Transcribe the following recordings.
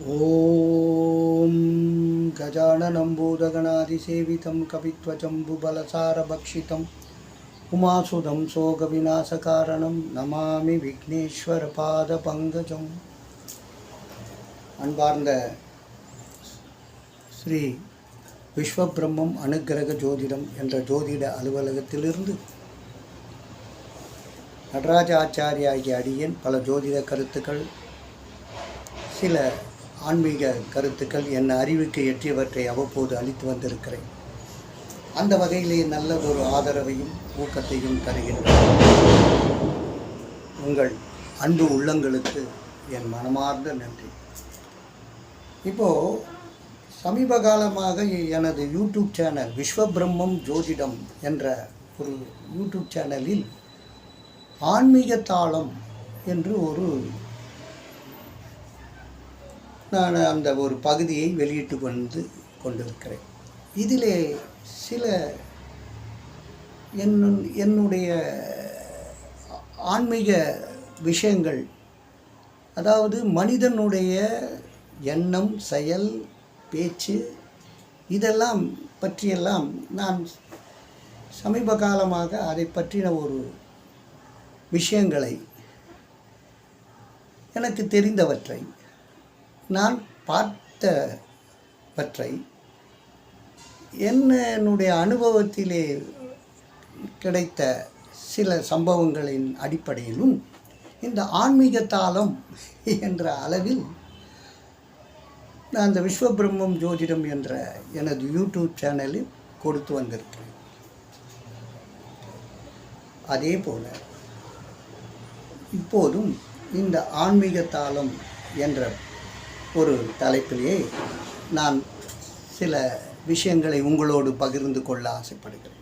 ॐ गजाननं भूतगणाधिसेवितं कवित्वचम्बुबलसारभक्षितम् उमासुधं शोकविनाशकारणं नमामि விக்னேஸ்வரபாதபங்கஜம். அன்பார்ந்த ஸ்ரீ விஸ்வபிரம்மம் அனுக்கிரக ஜோதிடம் என்ற ஜோதிட அலுவலகத்திலிருந்து நடராஜ ஆச்சாரியா ஆகிய அடியேன் பல ஜோதிட கருத்துக்கள், சில ஆன்மீக கருத்துக்கள் என் அறிவுக்கு எட்டியவற்றை அவ்வப்போது அளித்து வந்திருக்கிறேன். அந்த வகையிலே நல்ல ஒரு ஆதரவையும் ஊக்கத்தையும் தருகின்ற உங்கள் அன்பு உள்ளங்களுக்கு என் மனமார்ந்த நன்றி. இப்போது சமீப காலமாக எனது யூடியூப் சேனல் விஸ்வபிரம்மம் ஜோதிடம் என்ற ஒரு யூடியூப் சேனலில் ஆன்மீக தாளம் என்று நான் அந்த ஒரு பகுதியை வெளியிட்டு கொண்டிருக்கிறேன். இதிலே சில என்னுடைய ஆன்மீக விஷயங்கள், அதாவது மனிதனுடைய எண்ணம், செயல், பேச்சு, இதெல்லாம் பற்றியெல்லாம் நான் சமீப காலமாக அதை பற்றின ஒரு விஷயங்களை, எனக்கு தெரிந்தவற்றை, நான் பார்த்தவற்றை, என்னுடைய அனுபவத்திலே கிடைத்த சில சம்பவங்களின் அடிப்படையிலும் இந்த ஆன்மீக தாளம் என்ற அளவில் நான் அந்த விஸ்வபிரம்மம் ஜோதிடம் என்ற எனது யூடியூப் சேனலில் கொடுத்து வந்திருக்கிறேன். அதே போல் இப்போதும் இந்த ஆன்மீக தாளம் என்ற ஒரு தலைப்பிலேயே நான் சில விஷயங்களை உங்களோடு பகிர்ந்து கொள்ள ஆசைப்படுகிறேன்.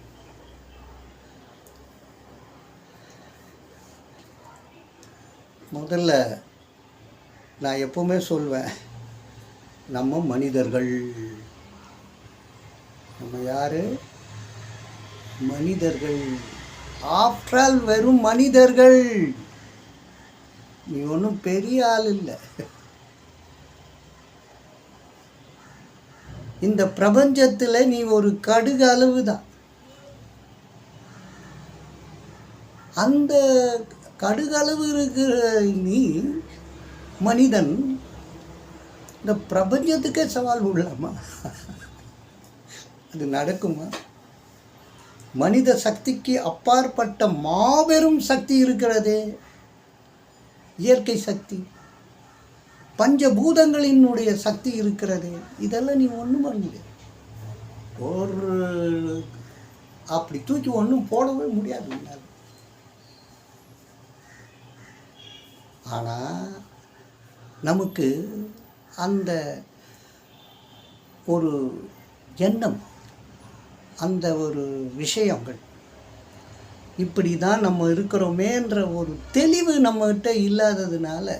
முதல்ல நான் எப்பவுமே சொல்வேன், நம்ம மனிதர்கள். நம்ம யாரு? மனிதர்கள். ஆஃப்டர் ஆல் வெறும் மனிதர்கள். நீ ஒன்றும் பெரிய ஆள் இல்லை. இந்த பிரபஞ்சத்தில் நீ ஒரு கடுகு அளவு தான். அந்த கடுகளவு இருக்கிற நீ மனிதன் இந்த பிரபஞ்சத்துக்கே சவால் விடலாமா? அது நடக்குமா? மனித சக்திக்கு அப்பாற்பட்ட மாபெரும் சக்தி இருக்கிறதே, இயற்கை சக்தி, பஞ்சபூதங்களினுடைய சக்தி இருக்கிறது. இதெல்லாம் நீ ஒன்றும் பண்ண முடியாது. ஒரு அப்படி தூக்கி ஒன்றும் போடவே முடியாது. ஆனால் நமக்கு அந்த ஒரு எண்ணம், அந்த ஒரு விஷயங்கள், இப்படி தான் நம்ம இருக்கிறோமேன்ற ஒரு தெளிவு நம்மகிட்ட இல்லாததுனால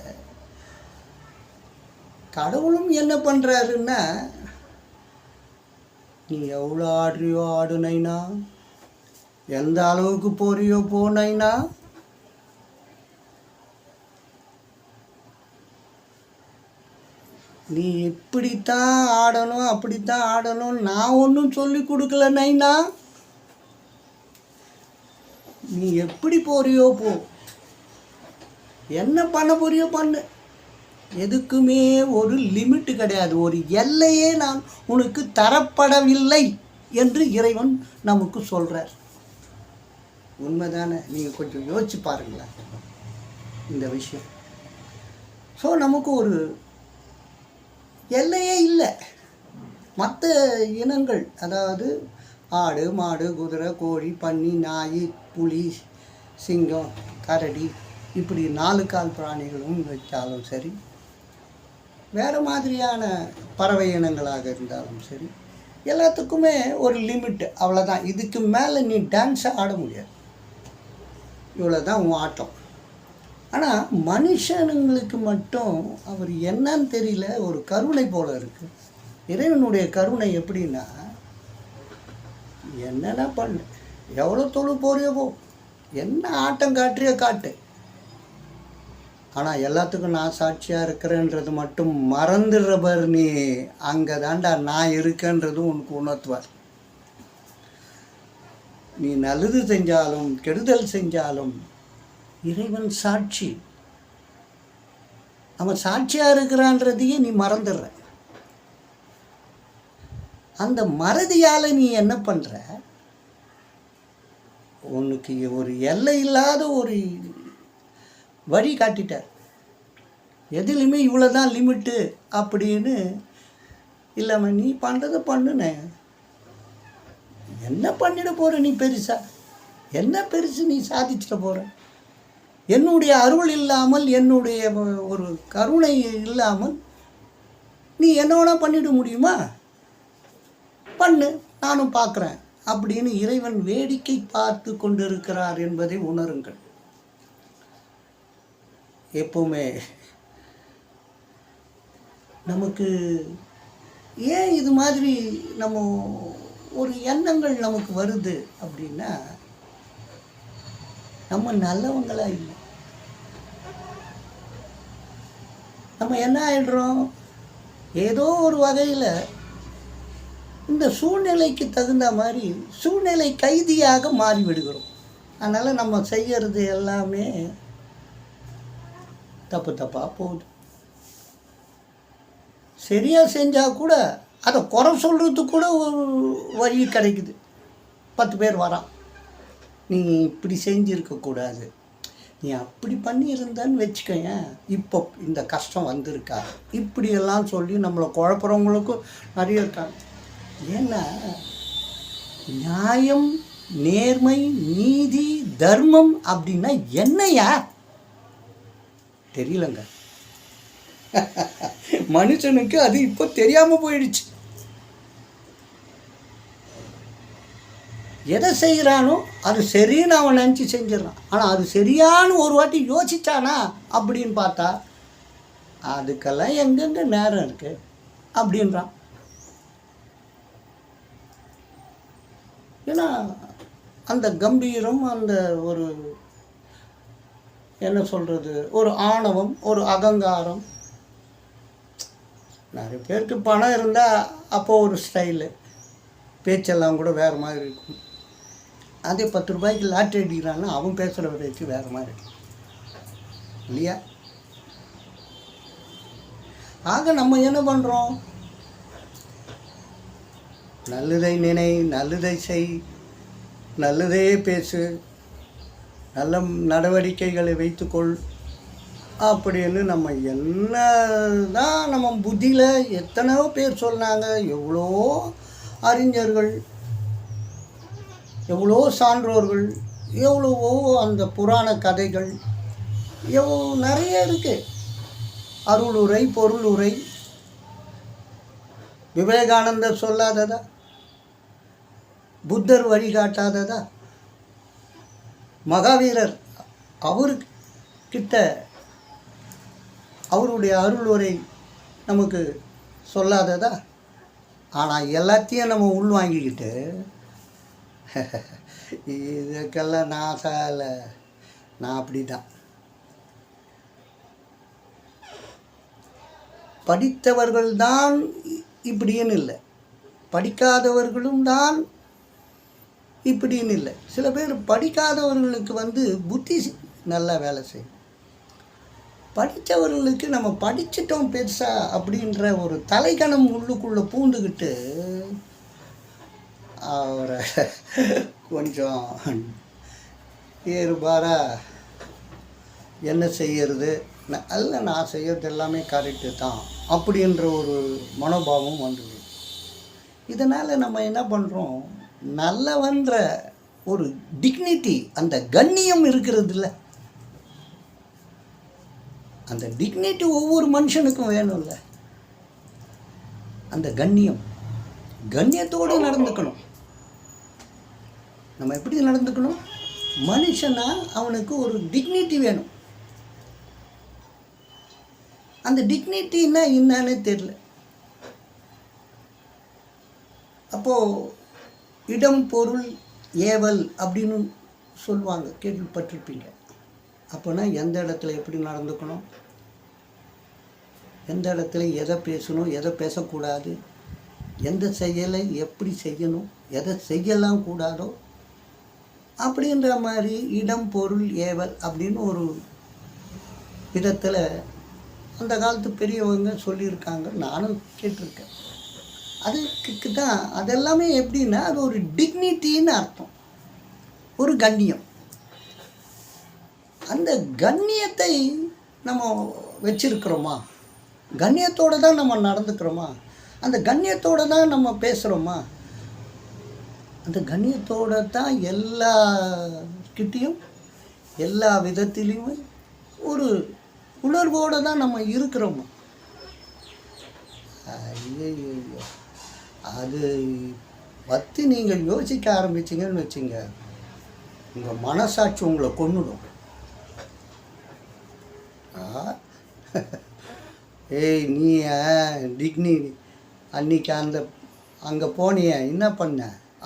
கடவுளும் என்ன பண்ணுறாருன்னா, நீ எவ்வளோ ஆடுறியோ ஆடு நைனா, எந்த அளவுக்கு போறியோ போ நைனா, நீ இப்படித்தான் ஆடணும் அப்படித்தான் ஆடணும் நான் ஒன்றும் சொல்லி கொடுக்கல நைனா, நீ எப்படி போறியோ போ, என்ன பண்ண போறியோ பண்ணு, எதுக்குமே ஒரு லிமிட்டு கிடையாது, ஒரு எல்லையே நான் உனக்கு தரப்படவில்லை என்று இறைவன் நமக்கு சொல்கிறார். உண்மைதானே? நீங்கள் கொஞ்சம் யோசிச்சு பாருங்களேன் இந்த விஷயம். ஸோ நமக்கு ஒரு எல்லையே இல்லை. மற்ற இனங்கள், அதாவது ஆடு, மாடு, குதிரை, கோழி, பன்னி, நாய், புலி, சிங்கம், கரடி, இப்படி 4 கால் பிராணிகளும் வச்சாலும் சரி, வேறு மாதிரியான பறவை இனங்களாக இருந்தாலும் சரி, எல்லாத்துக்குமே ஒரு லிமிட்டு, அவ்வளோதான். இதுக்கு மேலே நீ டான்ஸை ஆட முடியாது, இவ்வளோ தான் உன் ஆட்டம். ஆனால் மனுஷனுங்களுக்கு மட்டும் அவர் என்னன்னு தெரியல, ஒரு கருணை போல் இருக்குது. இறைவனுடைய கருணை எப்படின்னா, என்னென்ன பண்ணு, எவ்வளோ தொழு போறியோ போ, என்ன ஆட்டம் காட்டுறியோ காட்டு, ஆனால் எல்லாத்துக்கும் நான் சாட்சியாக இருக்கிறேன்றது மட்டும் மறந்துடுறவர் நீ. அங்கே தாண்டா நான் இருக்கேன்றதும் உனக்கு உணர்த்துவார். நீ நல்லது செஞ்சாலும் கெடுதல் செஞ்சாலும் இறைவன் சாட்சி. அவன் சாட்சியாக இருக்கிறான்றதையே நீ மறந்துடுற. அந்த மறதியால் நீ என்ன பண்ணுற? உனக்கு ஒரு எல்லை இல்லாத ஒரு வழி காட்டிட்டார். எதுலையுமே இவ்வளோ தான் லிமிட்டு அப்படின்னு இல்லாமல் நீ பண்ணுறதை பண்ணுன. என்ன பண்ணிட போகிற நீ பெருசா? என்ன பெருசு நீ சாதிச்சிட போகிற? என்னுடைய அருள் இல்லாமல், என்னுடைய ஒரு கருணை இல்லாமல் நீ என்ன வேணா பண்ணிட முடியுமா? பண்ணு, நானும் பார்க்குறேன் அப்படின்னு இறைவன் வேடிக்கை பார்த்து கொண்டிருக்கிறார் என்பதை உணருங்கள். எப்பவுமே நமக்கு ஏன் இது மாதிரி நம்ம ஒரு எண்ணங்கள் நமக்கு வருது அப்படின்னா, நம்ம நல்லவங்களா இல்லை. நம்ம என்ன ஆயிடுறோம், ஏதோ ஒரு வகையில் இந்த சூழ்நிலைக்கு தகுந்த மாதிரி சூழ்நிலை கைதியாக மாறிவிடுகிறோம். அதனால் நம்ம செய்கிறது எல்லாமே தப்பு தப்பாக போகுது. சரியாக செஞ்சால் கூட அதை குறை சொல்கிறதுக்கு கூட ஒரு வழி கிடைக்குது. 10 பேர் வரான், நீ இப்படி செஞ்சுருக்கக்கூடாது, நீ அப்படி பண்ணியிருந்தான்னு வச்சுக்கோங்க, இப்போ இந்த கஷ்டம் வந்திருக்கா, இப்படியெல்லாம் சொல்லி நம்மளை குழப்புறவங்களுக்கும் நிறைய இருக்காங்க. ஏன்னா நியாயம், நேர்மை, நீதி, தர்மம் அப்படின்னா என்னையா தெரியலங்க. மனுஷனுக்கு அது இப்போ தெரியாமல் போயிடுச்சு. எதை செய்கிறானோ அது சரின்னு அவன் நினச்சி செஞ்சிடறான். ஆனால் அது சரியானு ஒரு வாட்டி யோசிச்சானா அப்படின்னு பார்த்தா அதுக்கெல்லாம் எங்கெங்க நேரம் இருக்கு அப்படின்றான். ஏன்னா அந்த கம்பீரம், அந்த ஒரு என்ன சொல்கிறது, ஒரு ஆணவம், ஒரு அகங்காரம். நிறைய பேருக்கு பணம் இருந்தால் அப்போது ஒரு ஸ்டைலு, பேச்செல்லாம் கூட வேறு மாதிரி இருக்கும். அதே 10 ரூபாய்க்கு லாட்ரி அடிக்கிறான்னா அவன் பேசுகிற பேச்சு வேறு மாதிரி இல்லையா? ஆக நம்ம என்ன பண்ணுறோம், நல்லதை நினை, நல்லதை செய், நல்லதே பேசு, நல்ல நடவடிக்கைகளை வைத்துக்கொள் அப்படின்னு நம்ம என்ன தான் நம்ம புத்தியில் எத்தனையோ பேர் சொன்னாங்க. எவ்வளோ அறிஞர்கள், எவ்வளோ சான்றோர்கள், எவ்வளவோ அந்த புராண கதைகள், நிறைய இருக்குது. அருளுரை, பொருளுரை, விவேகானந்தர் சொல்லாததா, புத்தர் வழிகாட்டாததா, மகாவீரர் அவர்கிட்ட அவருடைய அருளுரை நமக்கு சொல்லாததா? ஆனால் எல்லாத்தையும் நம்ம உள்வாங்கிக்கிட்டு இதுக்கெல்லாம் நான் சாலை, நான் அப்படி தான். படித்தவர்கள் தான் இப்படின்னு இல்லை, படிக்காதவர்களும் தான் இப்படின்னு இல்லை. சில பேர் படிக்காதவர்களுக்கு புத்தி நல்லா வேலை செய்யும். படித்தவர்களுக்கு நம்ம படிச்சிட்டோம் பெருசா அப்படின்ற ஒரு தலைக்கணம் உள்ளுக்குள்ளே பூந்துக்கிட்டு அவரை கொஞ்சம் ஏறுபாரா என்ன செய்யறது, அல்ல நான் செய்யறது எல்லாமே கரெக்டு தான் அப்படின்ற ஒரு மனோபாவம் வந்துடுது. இதனால் நம்ம என்ன பண்ணுறோம், நல்லவன்ற ஒரு டிக்னிட்டி, அந்த கண்ணியம் இருக்கிறது இல்லை. அந்த டிக்னிட்டி ஒவ்வொரு மனுஷனுக்கும் வேணும்ல. அந்த கண்ணியத்தோடு நடந்துக்கணும். நம்ம எப்படி நடந்துக்கணும், மனுஷனா அவனுக்கு ஒரு டிக்னிட்டி வேணும். அந்த டிக்னிட்டின்னா என்னன்னு தெரியல. அப்போது இடம், பொருள், ஏவல் அப்படின்னு சொல்லுவாங்க, கேள்விப்பட்டிருப்பீங்க. அப்போனா எந்த இடத்துல எப்படி நடந்துக்கணும், எந்த இடத்துல எதை பேசணும், எதை பேசக்கூடாது, எந்த செயலை எப்படி செய்யணும், எதை செய்யலாம் கூடாதோ அப்படின்ற மாதிரி இடம் பொருள் ஏவல் அப்படின்னு ஒரு விதத்தில் அந்த காலத்து பெரியவங்க சொல்லியிருக்காங்க, நானும் கேட்டிருக்கேன். அதுக்கு தான் அதெல்லாமே எப்படின்னா அது ஒரு டிக்னிட்டின்னு அர்த்தம், ஒரு கண்ணியம். அந்த கண்ணியத்தை நம்ம வச்சிருக்கிறோமா, கண்ணியத்தோடு தான் நம்ம நடந்துக்கிறோமா, அந்த கண்ணியத்தோடு தான் நம்ம பேசுகிறோமா, அந்த கண்ணியத்தோடு தான் எல்லார்கிட்டையும் எல்லா விதத்திலையும் ஒரு உணர்வோடு தான் நம்ம இருக்கிறோமா. ஐயோ, அது பற்றி நீங்கள் யோசிக்க ஆரம்பிச்சிங்கன்னு வச்சுங்க, உங்கள் மனசாட்சி உங்களை கொன்னுடும். ஏய் நீ டிக்னி அன்னைக்கு அங்கே போனிய என்ன பண்ண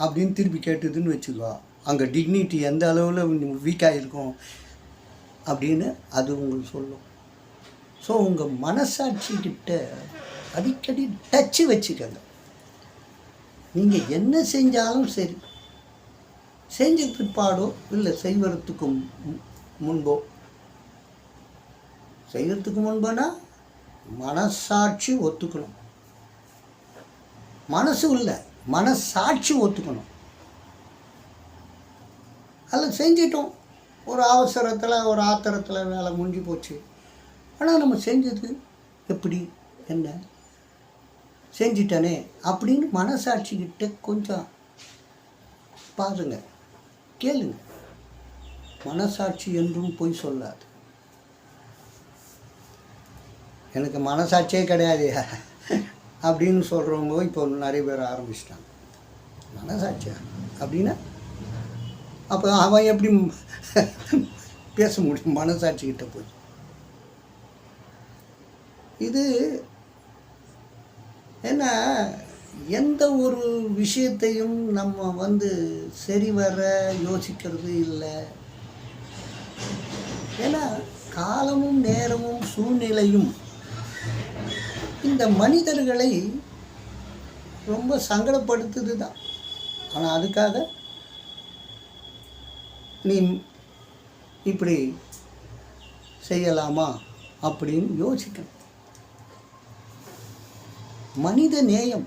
அப்படின்னு திருப்பி கேட்டுதுன்னு வச்சுக்கோ, அங்கே டிக்னிட்டி எந்த அளவில் வீக்காக இருக்கும் அப்படின்னு அது உங்களுக்கு சொல்லும். ஸோ உங்கள் மனசாட்சிக்கிட்ட அடிக்கடி டச்சு வச்சுக்கங்க. நீங்கள் என்ன செஞ்சாலும் சரி, செஞ்ச பிற்பாடோ இல்லை செய்வதற்கு முன்போ, செய்கிறதுக்கு முன்புனா மனசாட்சி ஒத்துக்கணும், மனசு இல்லை மனசாட்சி ஒத்துக்கணும். அதில் செஞ்சிட்டோம், ஒரு அவசரத்தில் ஒரு ஆத்திரத்தில் வேலை முடிஞ்சு போச்சு. ஆனால் நம்ம செஞ்சது எப்படி என்ன செஞ்சிட்டனே அப்படின்னு மனசாட்சிக்கிட்ட கொஞ்சம் பாருங்க, கேளுங்க. மனசாட்சி என்றும் பொய் சொல்லாது. எனக்கு மனசாட்சியே கிடையாது அப்படின்னு சொல்கிறவங்க இப்போ நிறைய பேர் ஆரம்பிச்சிட்டாங்க. மனசாட்சியா அப்படின்னா அப்போ அவன் எப்படி பேச முடியும் மனசாட்சிக்கிட்ட போய்? இது ஏன்னா எந்த ஒரு விஷயத்தையும் நம்ம சரிவர யோசிக்கிறது இல்லை. ஏன்னா காலமும் நேரமும் சூழ்நிலையும் இந்த மனிதர்களை ரொம்ப சங்கடப்படுத்துது தான். ஆனால் அதுக்காக நீ இப்படி செய்யலாமா அப்படின்னு யோசிக்கணும். மனித நேயம்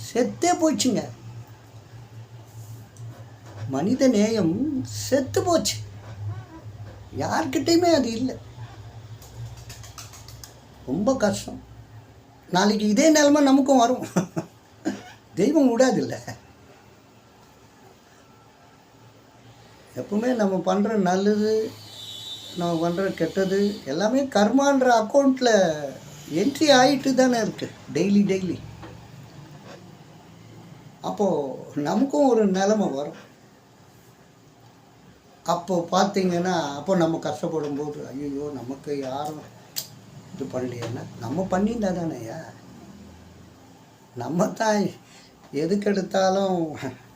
செத்தே போச்சுங்க, மனித நேயம் செத்து போச்சு, யார்கிட்டையுமே அது இல்லை. ரொம்ப கஷ்டம். நாளைக்கு இதே நிலைமை நமக்கும் வரும், தெய்வம் விடாது இல்லை. எப்பவுமே நம்ம பண்ணுற நல்லது, நம்ம பண்ணுற கெட்டது எல்லாமே கர்மான்ற அக்கௌண்ட்டில் என்ட்ரி ஆகிட்டு தானே இருக்குது டெய்லி. அப்போது நமக்கும் ஒரு நிலைமை வரும். அப்போது பார்த்தீங்கன்னா அப்போ நம்ம கஷ்டப்படும் போது ஐயோ நமக்கு யாரும் இது பண்ணலையேன்னா நம்ம பண்ணியிருந்தா தானேயா. நம்ம தான் எதுக்கு எடுத்தாலும்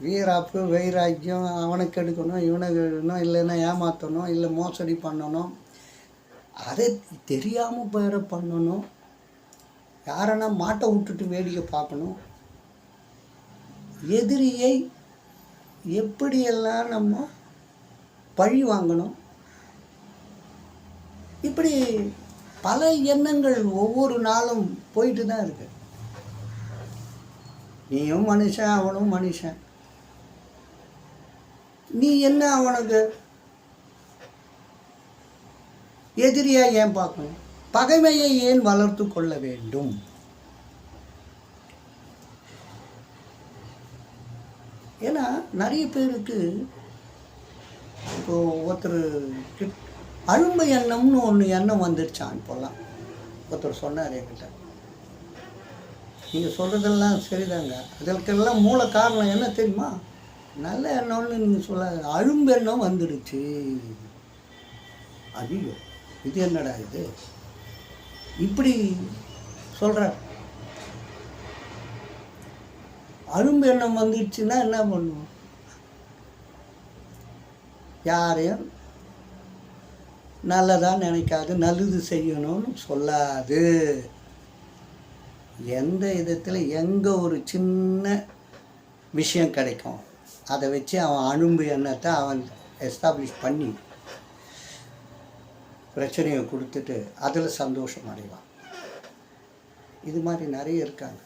வீராப்பு வைராக்கியம், அவனுக்கு எடுக்கணும் இவனுக்கு எடுக்கணும், இல்லைன்னா ஏமாற்றணும், இல்லை மோசடி பண்ணணும், அதை தெரியாமல் பேர பண்ணணும், யாரன்னா மாட்டை விட்டுட்டு வேடிக்கை பார்க்கணும், எதிரியை எப்படியெல்லாம் நம்ம பழி வாங்கணும், இப்படி பல எண்ணங்கள் ஒவ்வொரு நாளும் போயிட்டு தான் இருக்கு. நீயும் மனுஷன், அவனும் மனுஷன். நீ என்ன அவனுக்கு எதிரியா ஏன் பார்க்கணும்? பகைமையை ஏன் வளர்த்து கொள்ள வேண்டும்? ஏன்னா நிறைய பேருக்கு இப்போ ஒருத்தர் அழும்பு எண்ணம்னு ஒன்று எண்ணம் வந்துடுச்சான். இப்போல்லாம் ஒருத்தர் சொன்னார் என்கிட்ட, நீங்கள் சொல்கிறதெல்லாம் சரிதாங்க, அதற்கெல்லாம் மூல காரணம் என்ன தெரியுமா? நல்ல எண்ணம்னு நீங்கள் சொல்லாது, அழும்பு எண்ணம் வந்துடுச்சு. ஐயோ இது என்னடா இது இப்படி சொல்கிற? அழும்பு எண்ணம் வந்துடுச்சுன்னா என்ன பண்ணுவோம்? யாரையும் நல்லதாக நினைக்காது, நல்லது செய்யணும்னு சொல்லாது. எந்த விதத்தில் எங்கே ஒரு சின்ன விஷயம் கிடைக்கும் அதை வச்சு அவன் அனும்பு எண்ணத்தை அவன் எஸ்டாப்ளிஷ் பண்ணி பிரச்சனையை கொடுத்துட்டு அதில் சந்தோஷம் அடைவான். இது மாதிரி நிறைய இருக்காங்க.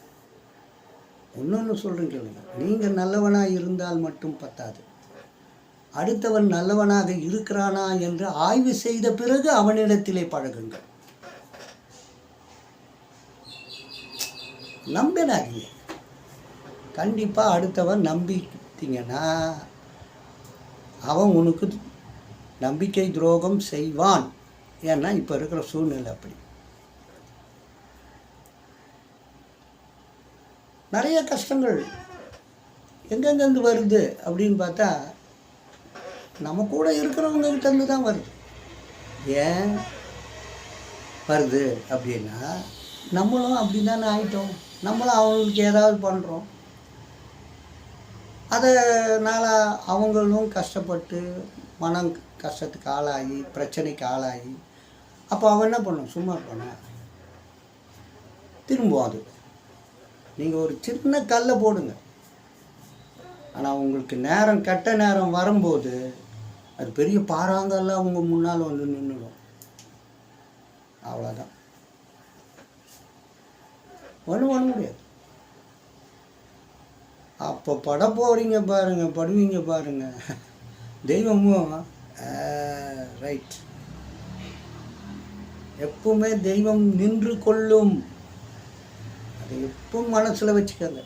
இன்னொன்று சொல்கிறேன் கேளுங்க, நீங்கள் நல்லவனாக இருந்தால் மட்டும் பத்தாது, அடுத்தவன் நல்லவனாக இருக்கிறானா என்று ஆய்வு செய்த பிறகு அவனிடத்திலே பழகுங்கள். நம்பினாதீங்க. கண்டிப்பாக அடுத்தவன் நம்பிட்டீங்கன்னா அவன் உனக்கு நம்பிக்கை துரோகம் செய்வான். ஏன்னா இப்போ இருக்கிற சூழ்நிலை அப்படி. நிறைய கஷ்டங்கள் எங்கெங்கேருந்து வருது அப்படின்னு பார்த்தா நம்ம கூட இருக்கிறவங்ககிட்டேருந்து தான் வருது. ஏன் வருது அப்படின்னா நம்மளும் அப்படி தானே ஆகிட்டோம். நம்மளும் அவங்களுக்கு ஏதாவது பண்ணுறோம், அதனால் அவங்களும் கஷ்டப்பட்டு மனம் கஷ்டத்துக்கு ஆளாகி பிரச்சனைக்கு ஆளாகி அப்போ அவன் என்ன பண்ணும், சும்மா பண்ண திரும்பும். அது நீங்கள் ஒரு சின்ன கல்லை போடுங்க, ஆனால் உங்களுக்கு நேரம் கெட்ட நேரம் வரும்போது அது பெரிய பாறாங்கல்லாம் அவங்க முன்னால் வந்து நின்றுடும். அவ்வளோதான், ஒன்றும் பண்ண முடியாது. அப்போ பட போகிறீங்க பாருங்க, படுவீங்க பாருங்க, தெய்வமும் ரைட். எப்பவுமே தெய்வம் நின்று கொள்ளும். அதை எப்பவும் மனசில் வச்சுக்கோங்க.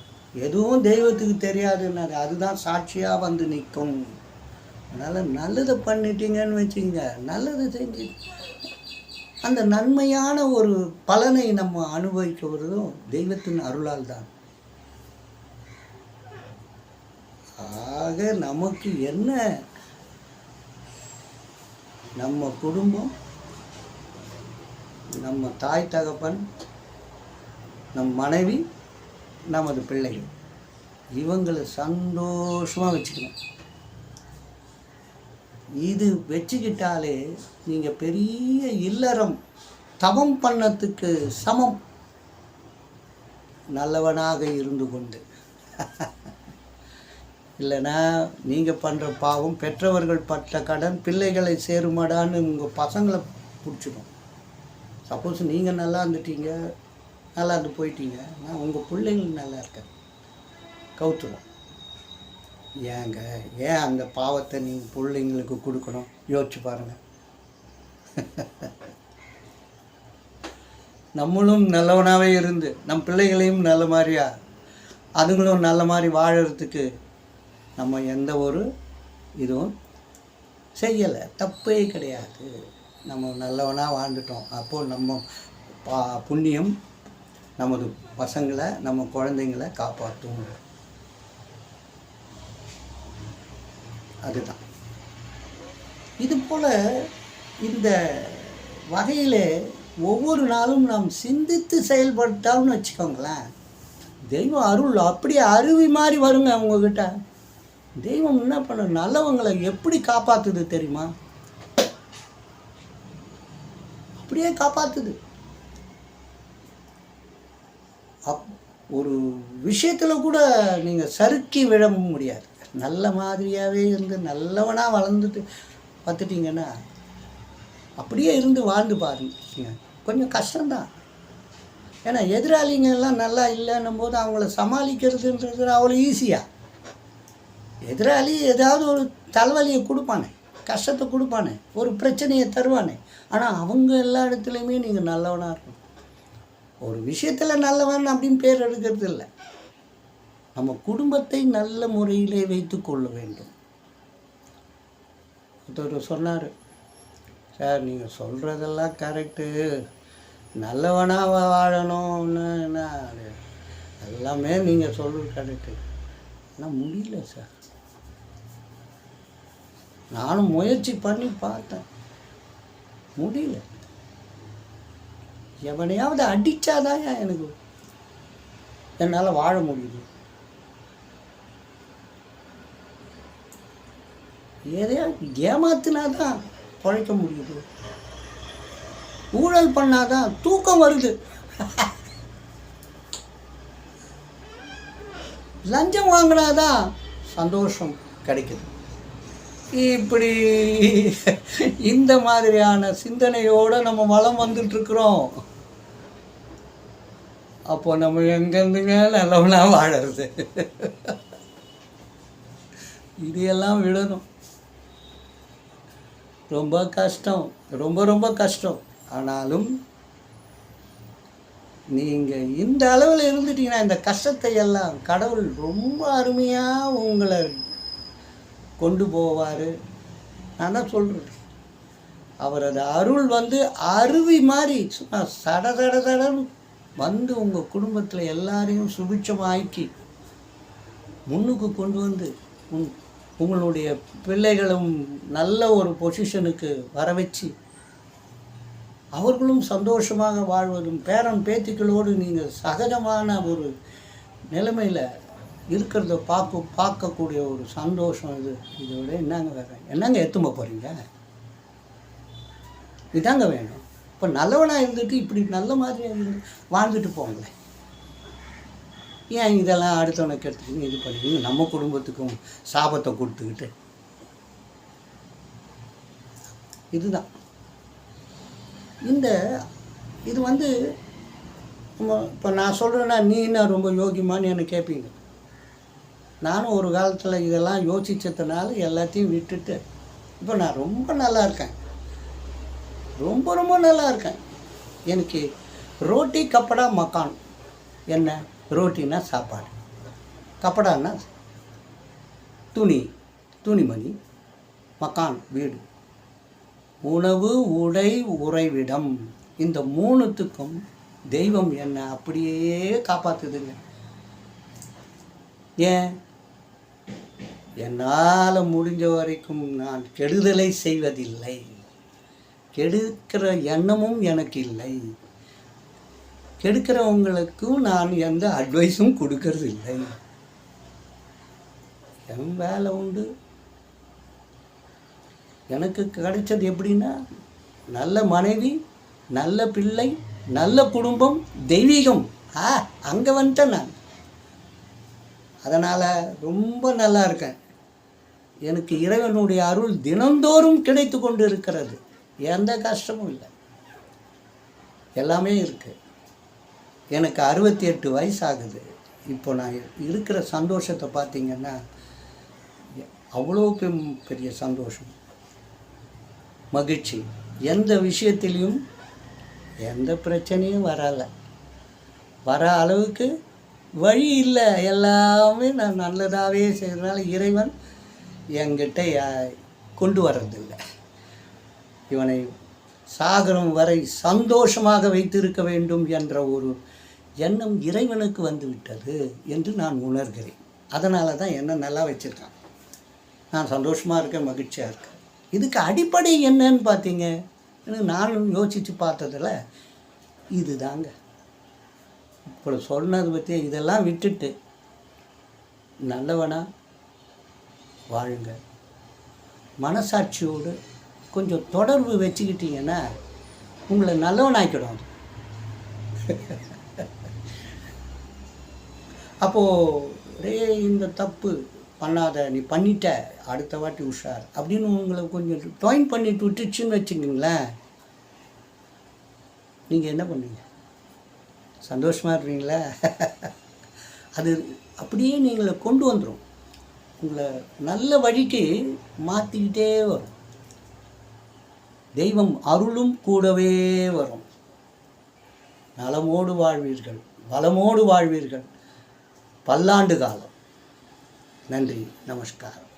எதுவும் தெய்வத்துக்கு தெரியாதுன்னா அதுதான் சாட்சியாக வந்து நிற்கும். அதனால் நல்லதை பண்ணிட்டீங்கன்னு வச்சுங்க, நல்லது செஞ்சு அந்த நன்மையான ஒரு பலனை நம்ம அனுபவிக்கிறதும் தெய்வத்தின் அருளால் தான். ஆக நமக்கு என்ன, நம்ம குடும்பம், நம்ம தாய் தகப்பன், நம் மனைவி, நமது பிள்ளைகள், இவங்களை சந்தோஷமாக வச்சுக்கணும். இது வச்சுக்கிட்டாலே நீங்கள் பெரிய இல்லறம் தவம் பண்ணத்துக்கு சமம். நல்லவனாக இருந்து கொண்டு இல்லைன்னா நீங்கள் பண்ணுற பாவம், பெற்றவர்கள் பட்ட கடன் பிள்ளைகளை சேருமாடான்னு உங்கள் பசங்களை பிடிச்சிடும். சப்போஸ் நீங்கள் நல்லா இருந்துட்டீங்க, நல்லா இருந்து போயிட்டீங்க, நான் உங்கள் பிள்ளைங்கள் நல்லா இருக்க கவுத்துடும். ஏங்க ஏன் அந்த பாவத்தை நீங்கள் பிள்ளைங்களுக்கு கொடுக்கணும்? யோசிச்சு பாருங்கள். நம்மளும் நல்லவனாகவே இருந்து நம் பிள்ளைகளையும் நல்ல மாதிரியா அதுங்களும் நல்ல மாதிரி வாழறதுக்கு நம்ம எந்த ஒரு இதுவும் செய்யலை, தப்பே கிடையாது. நம்ம நல்லவனாக வாழ்ந்துட்டோம். அப்போது நம்ம புண்ணியம் நமது பசங்களை, நம்ம குழந்தைங்களை காப்பாற்றும். அதுதான். இது போல் இந்த வகையில் ஒவ்வொரு நாளும் நாம் சிந்தித்து செயல்பட்டால்னு வச்சுக்கோங்களேன், தெய்வம் அருள் அப்படியே அருவி மாதிரி வருங்க அவங்கக்கிட்ட. தெய்வம் என்ன பண்ண, நல்லவங்களை எப்படி காப்பாற்றுது தெரியுமா? அப்படியே காப்பாற்றுது. ஒரு விஷயத்தில் கூட நீங்கள் சறுக்கி விழ முடியாது. நல்ல மாதிரியாகவே இருந்து நல்லவனாக வளர்ந்துட்டு பார்த்துட்டிங்கன்னா அப்படியே இருந்து வாழ்ந்து பாருங்க. கொஞ்சம் கஷ்டம்தான். ஏன்னா எதிராளிங்கெல்லாம் நல்லா இல்லைன்னும் போது அவங்கள சமாளிக்கிறதுன்றது அவ்வளோ ஈஸியாக. எதிராளி ஏதாவது ஒரு தலைவலியை கொடுப்பானே, கஷ்டத்தை கொடுப்பானே, ஒரு பிரச்சனையை தருவானே. ஆனால் அவங்க எல்லா இடத்துலையுமே நீங்கள் நல்லவனாக இருக்கணும். ஒரு விஷயத்தில் நல்லவன் அப்படின்னு பேர் எடுக்கிறது இல்லை. நம்ம குடும்பத்தை நல்ல முறையிலே வைத்து கொள்ள வேண்டும். ஒருத்தர் சொன்னார், சார் நீங்கள் சொல்கிறதெல்லாம் கரெக்டு, நல்லவனாக வாழணும்னு என்ன எல்லாமே நீங்கள் சொல்கிறது கரெக்டு, ஆனால் முடியல சார். நானும் முயற்சி பண்ணி பார்த்தேன், முடியல. எவனையாவது அடித்தாதான் எனக்கு என்னால் வாழ முடியுது. எதையாவது ஏமாத்தினா தான் பிழைக்க முடியுது. ஊழல் பண்ணாதான் தூக்கம் வருது. லஞ்சம் வாங்கினாதான் சந்தோஷம் கிடைக்குது. இப்படி இந்த மாதிரியான சிந்தனையோடு நம்ம வளம் வந்துட்டுருக்குறோம். அப்போ நம்ம எங்கேருந்துங்க நல்லவனா வாழறது? இதையெல்லாம் விடணும். ரொம்ப கஷ்டம், ரொம்ப ரொம்ப கஷ்டம். ஆனாலும் நீங்கள் இந்த அளவில் இருந்துட்டீங்கன்னா இந்த கஷ்டத்தை எல்லாம் கடவுள் ரொம்ப அருமையாக உங்களை கொண்டு போவார். நான் தான் சொல்கிறேன், அவரது அருள் வந்து அருவி மாதிரி சும்மா சட சட சடன்னு வந்து உங்கள் குடும்பத்தில் எல்லாரையும் சுபிட்சமாக்கி முன்னுக்கு கொண்டு வந்து உங்களுடைய பிள்ளைகளும் நல்ல ஒரு பொசிஷனுக்கு வர வச்சு அவர்களும் சந்தோஷமாக வாழ்வதும் பேரன் பேத்திகளோடு நீங்கள் சகஜமான ஒரு நிலைமையில் இருக்கிறத பார்க்கக்கூடிய ஒரு சந்தோஷம் இது. இதோட என்னங்க வேறு என்னங்க எத்தும்ப போகிறீங்க? இதாங்க வேணும். இப்போ நல்லவனாக இருந்துட்டு இப்படி நல்ல மாதிரி இருந்து வாழ்ந்துட்டு போங்களேன். ஏன் இதெல்லாம் அடுத்தவனுக்கு எடுத்துக்கின்னு இது பண்ணிக்கின்னு நம்ம குடும்பத்துக்கும் சாபத்தை கொடுத்துக்கிட்டு? இதுதான் இது வந்து இப்போ நான் சொல்கிறேன்னா நீ என்ன ரொம்ப யோகியமானு என்னை கேட்பீங்க. நானும் ஒரு காலத்தில் இதெல்லாம் யோசித்ததுனால எல்லாத்தையும் விட்டுட்டு இப்போ நான் ரொம்ப நல்லா இருக்கேன், ரொம்ப ரொம்ப நல்லா இருக்கேன். எனக்கு ரோட்டி கப்படா மக்கான். என்ன ரோட்டின்னா சாப்பாடு, கப்படான்னா துணிமணி, மக்கான் வீடு, உணவு உடை உறைவிடம். இந்த மூணுத்துக்கும் தெய்வம் என்ன அப்படியே காப்பாற்றுதுங்க. ஏன்? என்னால் முடிஞ்ச வரைக்கும் நான் கெடுதலை செய்வதில்லை, கெடுக்கிற எண்ணமும் எனக்கு இல்லை, கெடுக்கிறவங்களுக்கும் நான் எந்த அட்வைஸும் கொடுக்கறது இல்லை. என் வேலை உண்டு. எனக்கு கிடைச்சது எப்படின்னா நல்ல மனைவி, நல்ல பிள்ளை, நல்ல குடும்பம், தெய்வீகம். அங்கே வந்துட்டேன் நான். அதனால் ரொம்ப நல்லா இருக்கேன். எனக்கு இறைவனுடைய அருள் தினந்தோறும் கிடைத்து கொண்டு இருக்கிறது. எந்த கஷ்டமும் இல்லை, எல்லாமே இருக்குது. எனக்கு 68 வயசு ஆகுது. இப்போ நான் இருக்கிற சந்தோஷத்தை பார்த்திங்கன்னா அவ்வளோ பெரிய சந்தோஷம், மகிழ்ச்சி. எந்த விஷயத்திலையும் எந்த பிரச்சனையும் வர அளவுக்கு வழி இல்லை. எல்லாமே நான் நல்லதாகவே செய்கிறதுனால இறைவன் என்கிட்ட கொண்டு வர்றதில்லை. இவனை சாகரம் வரை சந்தோஷமாக வைத்திருக்க வேண்டும் என்ற ஒரு எண்ணம் இறைவனுக்கு வந்து விட்டது என்று நான் உணர்கிறேன். அதனால தான் என்ன நல்லா வச்சுருக்கான். நான் சந்தோஷமாக இருக்கேன், மகிழ்ச்சியாக இருக்கேன். இதுக்கு அடிப்படை என்னன்னு பார்த்தீங்க, நானும் யோசித்து பார்த்ததில் இது தாங்க. இப்போ சொன்னது பற்றி இதெல்லாம் விட்டுட்டு நல்லவனா வாழுங்க. மனசாட்சியோடு கொஞ்சம் தொடர்பு வச்சுக்கிட்டீங்கன்னா உங்களை நல்லவனாக்கிடும். அப்போது இந்த தப்பு பண்ணாத, நீ பண்ணிட்ட, அடுத்த வாட்டி உஷார் அப்படின்னு உங்களை கொஞ்சம் டொயின் பண்ணிட்டு விட்டுச்சுன்னு வச்சுக்கிங்களேன், நீங்கள் என்ன பண்ணுவீங்க? சந்தோஷமாக இருப்பீங்களா? அது அப்படியே நீங்களை கொண்டு வந்துடும், உங்களை நல்ல வழிக்கு மாற்றிக்கிட்டே வரும். தெய்வம் அருளும் கூடவே வரும். நலமோடு வாழ்வீர்கள், வளமோடு வாழ்வீர்கள், பல்லாண்டு காலம். நன்றி, நமஸ்காரம்.